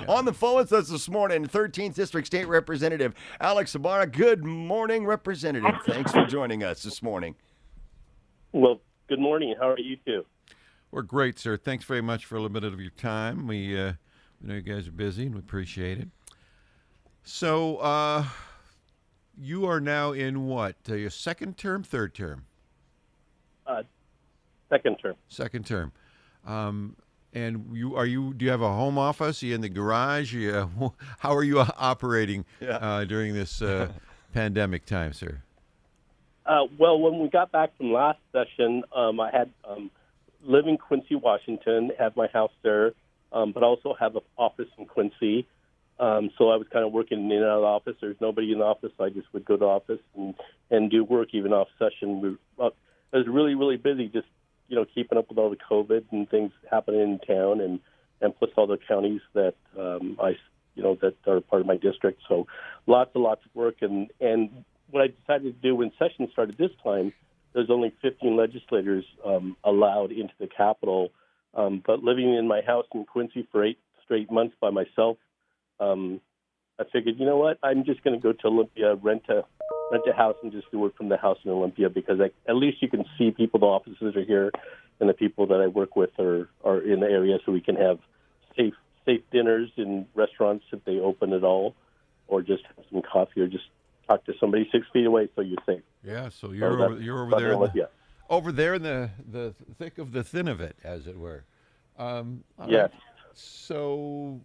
On the phone with us this morning, 13th District State Representative Alex Ybarra. Good morning, Representative. Thanks for joining us this morning. Well, good morning. How are you two? We're great, sir. Thanks very much for a little bit of your time. We know you guys are busy, and we appreciate it. So, you are now in what? Your second term, third term? Second term. Second term. And do you have a home office? Are you in the garage? How are you operating during this pandemic time, sir? Well, when we got back from last session, I had live in Quincy, Washington, have my house there, but also have an office in Quincy. So I was kind of working in and out of the office. There's nobody in the office, so I just would go to the office and do work even off session. I was really, really busy just, keeping up with all the COVID and things happening in town and plus all the counties that that are part of my district. So lots and lots of work. And what I decided to do when session started this time, there's only 15 legislators allowed into the Capitol. But living in my house in Quincy for 8 straight months by myself, I figured, you know what, I'm just going to go to Olympia, rent a house and just do work from the house in Olympia because at least you can see people, the offices are here, and the people that I work with are in the area, so we can have safe dinners in restaurants if they open at all, or just have some coffee or just talk to somebody 6 feet away so you're safe. Yeah, so you're over there over there in the thick of the thin of it, as it were. Yes. So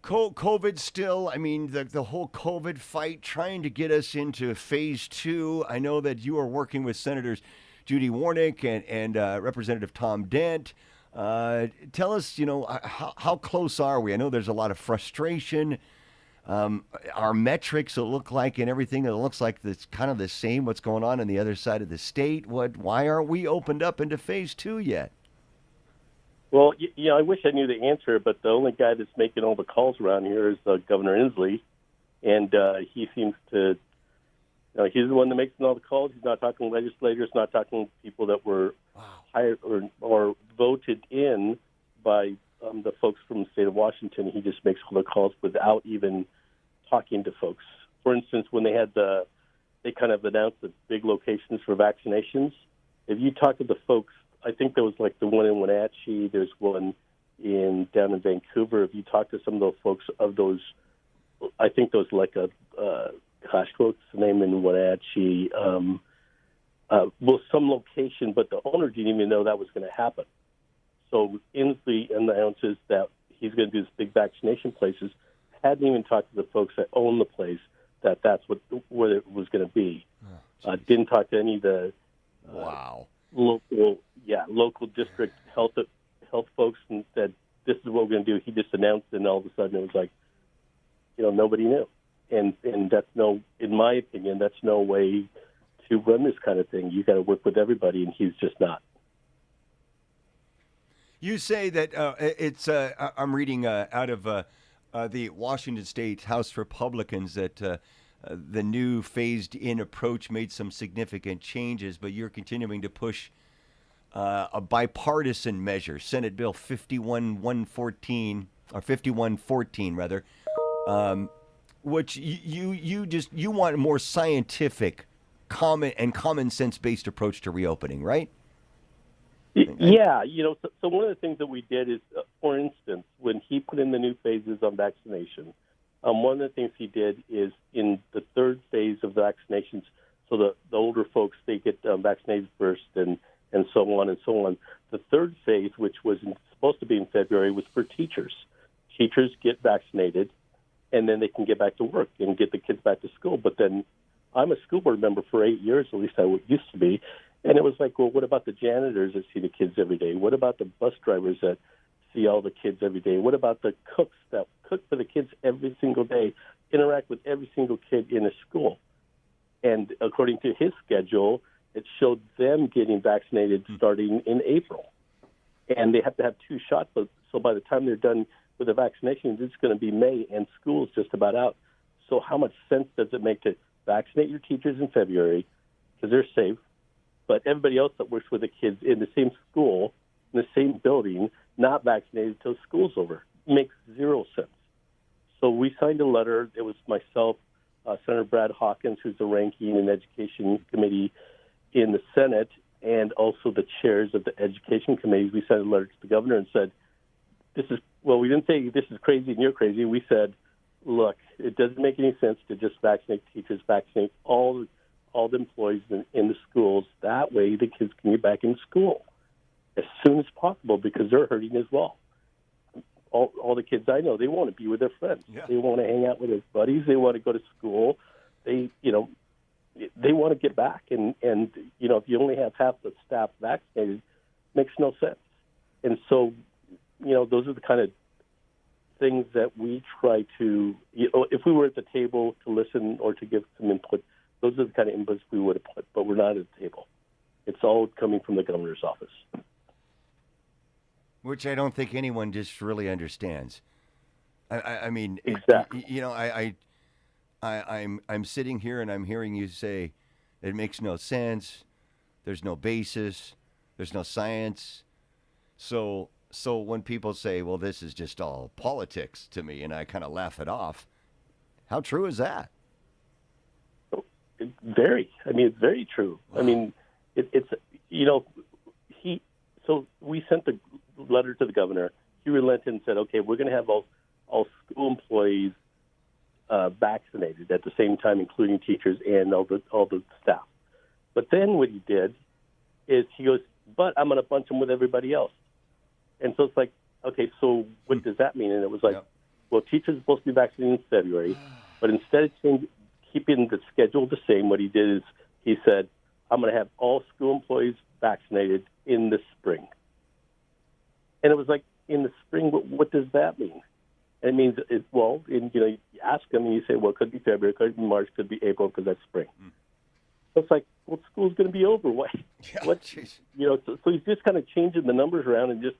COVID still, I mean, the whole COVID fight, trying to get us into phase 2. I know that you are working with Senators Judy Warnick and Representative Tom Dent. Tell us, how close are we? I know there's a lot of frustration. Our metrics look like and everything, it looks like it's kind of the same what's going on the other side of the state. Why aren't we opened up into phase 2 yet? Well, I wish I knew the answer, but the only guy that's making all the calls around here is Governor Inslee, and he seems to, he's the one that makes all the calls. He's not talking legislators, not talking people that were hired or voted in by the folks from the state of Washington. He just makes all the calls without even talking to folks. For instance, when they kind of announced the big locations for vaccinations, if you talk to the folks, I think there was like the one in Wenatchee. There's one down in Vancouver. If you talk to some of those folks of those, I think there was like what's the name in Wenatchee? Some location, but the owner didn't even know that was going to happen. So Inslee announces that he's going to do this big vaccination places. Hadn't even talked to the folks that own the place that's what it was going to be. Didn't talk to any of the local district health folks and said, this is what we're going to do. He just announced it, and all of a sudden it was like, nobody knew. And that's in my opinion, that's no way to run this kind of thing. You got to work with everybody, and he's just not. You say that it's, I'm reading out of the Washington State House Republicans that the new phased-in approach made some significant changes, but you're continuing to push a bipartisan measure, Senate Bill 5114 rather, which you want a more scientific, common sense based approach to reopening, right? Yeah, so one of the things that we did is, for instance, when he put in the new phases on vaccination, one of the things he did is in the third phase of vaccinations, so the older folks, they get vaccinated first and so on and so on. The third phase, which was supposed to be in February, was for teachers. Teachers get vaccinated, and then they can get back to work and get the kids back to school. But then I'm a school board member for 8 years, at least I used to be, and it was like, well, what about the janitors that see the kids every day? What about the bus drivers that see all the kids every day? What about the cooks that cook for the kids every single day, interact with every single kid in a school? And according to his schedule, it showed them getting vaccinated starting in April. And they have to have 2 shots, so by the time they're done with the vaccination, it's going to be May, and school's just about out. So how much sense does it make to vaccinate your teachers in February, because they're safe, but everybody else that works with the kids in the same school, in the same building, not vaccinated until school's over? It makes zero sense. we signed a letter. It was myself, Senator Brad Hawkins, who's the ranking in Education Committee in the Senate, and also the chairs of the education committees. We sent a letter to the governor and said, we didn't say this is crazy and you're crazy. We said, look, it doesn't make any sense to just vaccinate teachers, vaccinate all the employees in the schools. That way the kids can get back in school as soon as possible, because they're hurting as well. All the kids I know, they want to be with their friends. Yeah. They want to hang out with their buddies. They want to go to school. They want to get back. And if you only have half the staff vaccinated, it makes no sense. And so, those are the kind of things that we try to, if we were at the table to listen or to give some input, those are the kind of inputs we would have put, but we're not at the table. It's all coming from the governor's office. Which I don't think anyone just really understands. I mean, exactly. I'm sitting here and I'm hearing you say it makes no sense. There's no basis. There's no science. So when people say, well, this is just all politics to me, and I kind of laugh it off, how true is that? Very. I mean, it's very true. Wow. I mean, so we sent the letter to the governor. He relented and said, okay, we're going to have all school employees vaccinated at the same time, including teachers and all the staff. But then what he did is he goes, but I'm going to bunch them with everybody else. And so it's like, okay, so what does that mean? And it was like, well, teachers are supposed to be vaccinated in February, but instead of keeping the schedule the same, what he did is he said, I'm going to have all school employees vaccinated in the spring. And it was like, in the spring, what does that mean? It means, you ask them and you say, well, it could be February, it could be March, it could be April, because that's spring. So it's like, well, school's going to be over. What? So he's just kind of changing the numbers around and just,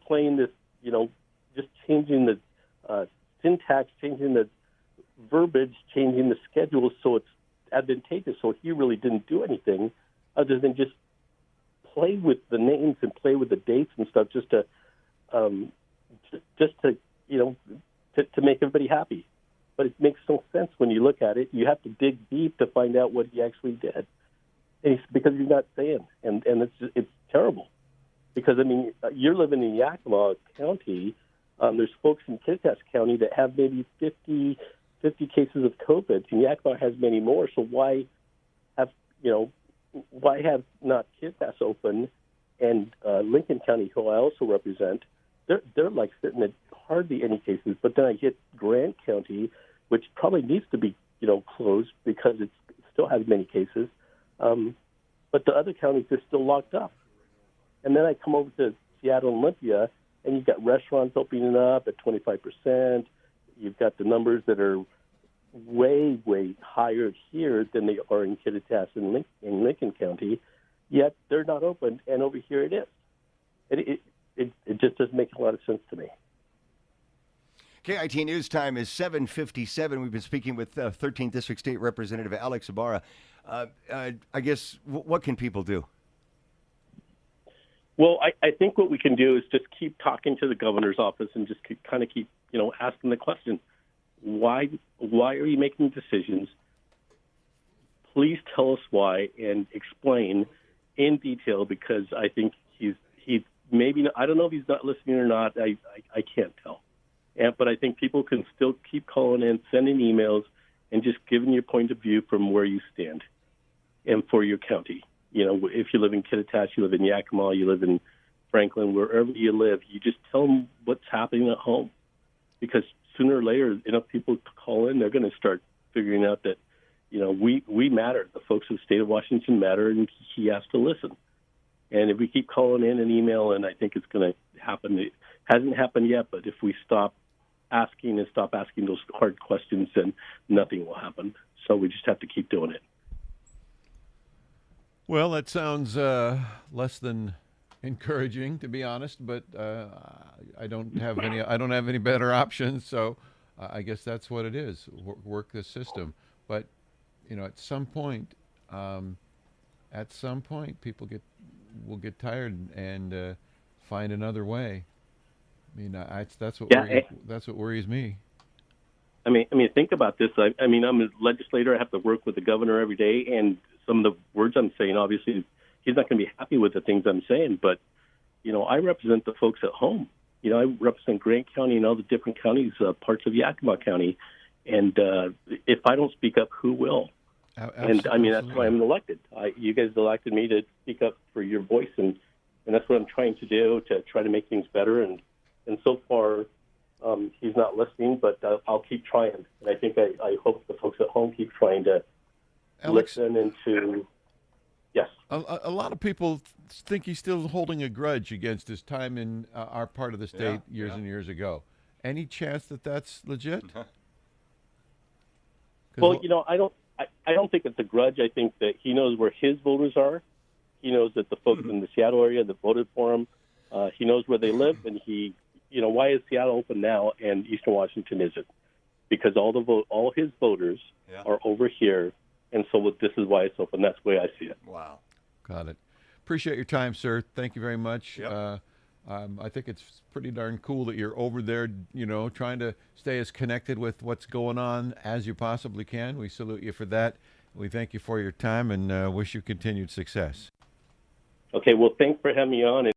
playing this, just changing the syntax, changing the verbiage, changing the schedule so it's advantageous. So he really didn't do anything other than just play with the names and play with the dates and stuff, just to make everybody happy. But it makes no sense when you look at it. You have to dig deep to find out what he actually did, because he's not saying, and it's terrible. Because I mean, you're living in Yakima County. There's folks in Kittitas County that have maybe 50 cases of COVID, and Yakima has many more. So why have not Kittitas open, and Lincoln County, who I also represent, they're like sitting at hardly any cases. But then I hit Grant County, which probably needs to be closed because it still has many cases. But the other counties are still locked up. And then I come over to Seattle and Olympia, and you've got restaurants opening up at 25%. You've got the numbers that are way, way higher here than they are in Kittitas and in Lincoln County, yet they're not open, and over here it is. It just doesn't make a lot of sense to me. KIT News Time is 7:57. We've been speaking with 13th District State Representative Alex Ybarra. I guess, what can people do? Well, I think what we can do is just keep talking to the governor's office and just keep asking the question, why are you making decisions? Please tell us why and explain in detail, because I think he's maybe, I don't know if he's not listening or not. I can't tell. But I think people can still keep calling in, sending emails, and just giving your point of view from where you stand and for your county. If you live in Kittitas, you live in Yakima, you live in Franklin, wherever you live, you just tell them what's happening at home. Because sooner or later, enough people call in, they're going to start figuring out that, we matter. The folks of the state of Washington matter, and he has to listen. And if we keep calling in and email, and I think it's going to happen. It hasn't happened yet, but if we stop asking those hard questions, then nothing will happen. So we just have to keep doing it. Well, that sounds less than encouraging, to be honest. But I don't have any better options. So I guess that's what it is. Work the system. But at some point, people will get tired and find another way. I mean, that's what worries me. think about this. I mean, I'm a legislator. I have to work with the governor every day, and some of the words I'm saying, obviously, he's not going to be happy with the things I'm saying. But I represent the folks at home. I represent Grant County and all the different counties, parts of Yakima County, and if I don't speak up, who will? And I mean, that's why I'm elected. You guys elected me to speak up for your voice, and that's what I'm trying to do, to try to make things better. And so far, he's not listening, but I'll keep trying. And I think I hope the folks at home keep trying to listen and to. Yes. A lot of people think he's still holding a grudge against his time in our part of the state years and years ago. Any chance that that's legit? Well, I don't think it's a grudge. I think that he knows where his voters are. He knows that the folks in the Seattle area that voted for him, he knows where they live, and why is Seattle open now and Eastern Washington isn't? Because all his voters are over here, and so this is why it's open. That's the way I see it. Wow. Got it. Appreciate your time, sir. Thank you very much. Yep. I think it's pretty darn cool that you're over there, trying to stay as connected with what's going on as you possibly can. We salute you for that. We thank you for your time and wish you continued success. Okay, well, thanks for having me on.